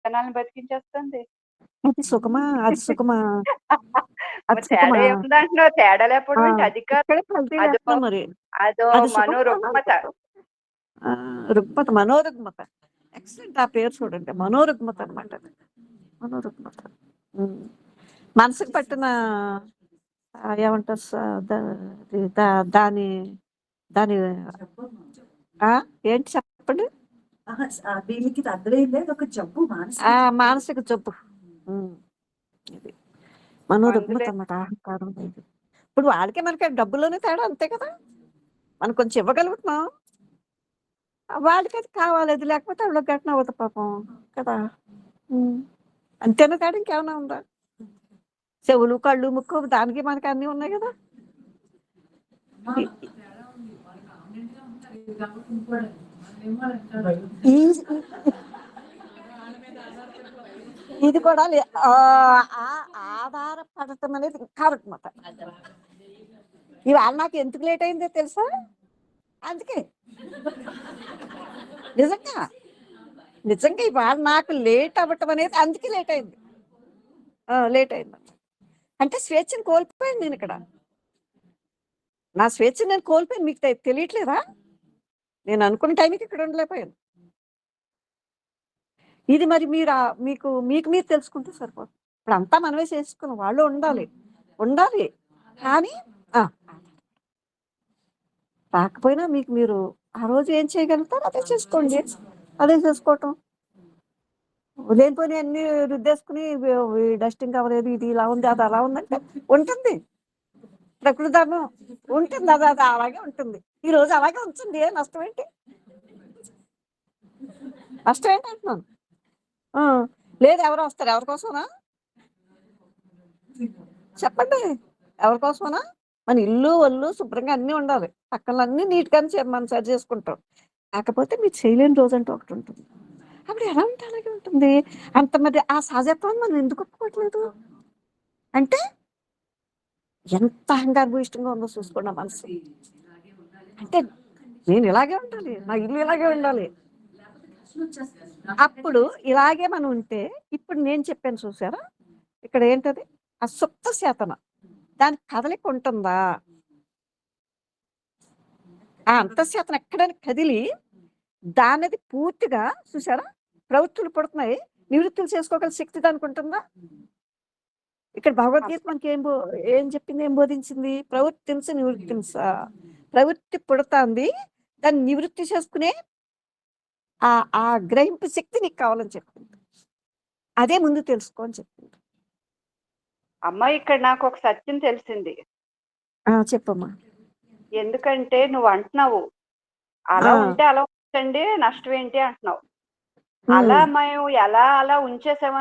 జనాల్ని బతికించేస్తుంది. అది సుఖమా? అది సుఖమా? అది మరి తేడా సుఖమా? ఏముందంటున్నావు? తేడా ఆ! లేకపోవడం ఏంటి? అది కాదు. ఇక్కడే కల్తీ అదో చేస్తున్నాం మరి. అదో అది సుఖమా మనోరుగ్మత. అనాలి. ఆ! రుగ్మత, మనోరుగ్మత. ఎక్సలెంట్ ఆ పేరు చూడండి. మనోరుగ్మత అనమాట అది. మనోరుగ్మత. హ్మ్. మనసుకు పట్టిన ఏమంటారు దాని దాని ఆ! ఏంటి చెప్పండి? దీనికి అర్థమైంది. అదొక జబ్బు, మానసిక జబ్బు. మానసిక జబ్బు. ఇది మనోరుగ్మత మందులే అన్నమాట, అహంకారం ఇది. ఇప్పుడు వాళ్ళకి మనకి డబ్బులోనే తేడా అంతే కదా! మనం కొంచెం ఇవ్వగలుగుతున్నాం. వాళ్ళకి అది కావాలి, అది లేకపోతే ఆవిడ ఘటన అవుతుంది పాపం కదా. అంతేనా తేడా, ఇంకేమైనా ఉందా? చెవులు, కళ్ళు, ముక్కు దానికి మనకి అన్నీ ఉన్నాయి కదా. ఇది కూడా ఆధారపడటం అనేది ఇంకా రుగ్మత. ఇవాళ నాకు ఎందుకు లేట్ అయిందో తెలుసా? అందుకే నిజంగా నిజంగా ఇవాళ నాకు లేట్ అవ్వటం అనేది అందుకే లేట్ అయింది. లేట్ అయింది అంటే స్వేచ్ఛను కోల్పోయాను నేను ఇక్కడ. నా స్వేచ్ఛను నేను కోల్పోయాను. మీకు తెలియట్లేదా? నేను అనుకున్న టైంకి ఇక్కడ ఉండలేకపోయాను. ఇది మరి మీరు మీకు మీకు మీరు తెలుసుకుంటే సరిపోతుంది. ఇప్పుడు అంతా మనమే చేసుకున్నాం, వాళ్ళు ఉండాలి ఉండాలి కానీ రాకపోయినా మీకు మీరు ఆ రోజు ఏం చేయగలుగుతారు అదే చేసుకోండి. అదే చేసుకోవటం. లేనిపోయి అన్ని రుద్దేసుకుని డస్టింగ్ అవ్వలేదు, ఇది ఇలా ఉంది, అది అలా ఉందంటే ఉంటుంది. ప్రకృతి ధర్మం ఉంటుంది, అది అది అలాగే ఉంటుంది. ఈ రోజు అలాగే ఉంచండి, ఏ నష్టం ఏంటి? నష్టం ఏంటి అంటున్నాను. లేదు, ఎవరు వస్తారు? ఎవరి కోసమనా చెప్పండి? ఎవరి కోసమనా? మన ఇల్లు ఒళ్ళు శుభ్రంగా అన్నీ ఉండాలి, పక్కన అన్నీ నీట్గానే మనం సరి చేసుకుంటాం. కాకపోతే మీరు చేయలేని రోజు అంటూ ఒకటి ఉంటుంది. అప్పుడు ఎలా ఉంటే అలాగే ఉంటుంది. అంత మరి ఆ సహజత్వాన్ని మనం ఎందుకు ఒప్పుకోవట్లేదు? అంటే ఎంత అహంకారభూయిష్టంగా ఉందో చూసుకోండి మనసు. అంటే నేను ఇలాగే ఉండాలి, నా ఇల్లు ఇలాగే ఉండాలి. అప్పుడు ఇలాగే మనం ఉంటే ఇప్పుడు నేను చెప్పాను చూసారా, ఇక్కడ ఏంటది ఆ సుప్త చేతన, దానికి కదలిక ఉంటుందా? ఆ అంతఃచేతన ఎక్కడైనా కదిలి దానిది పూర్తిగా చూసారా, ప్రవృత్తులు పుడుతున్నాయి, నివృత్తులు చేసుకోగల శక్తి దానికి ఉంటుందా? ఇక్కడ భగవద్గీత మనకి ఏం చెప్పింది, ఏం బోధించింది? ప్రవృత్తించ నివృత్తించ. ప్రవృత్తి పుడుతుంది, దాన్ని నివృత్తి చేసుకునే ఆ గ్రహింపు శక్తి నీకు కావాలని చెప్పింది. అదే ముందు తెలుసుకో అని చెప్పింది. అమ్మ ఇక్కడ నాకు ఒక సత్యం తెలిసింది. చెప్పమ్మా. ఎందుకంటే నువ్వు అంటున్నావు అలా ఉంటే అలా ఉంచండి, నష్టం ఏంటి అంటున్నావు. అలా మేము ఎలా అలా ఉంచేసామని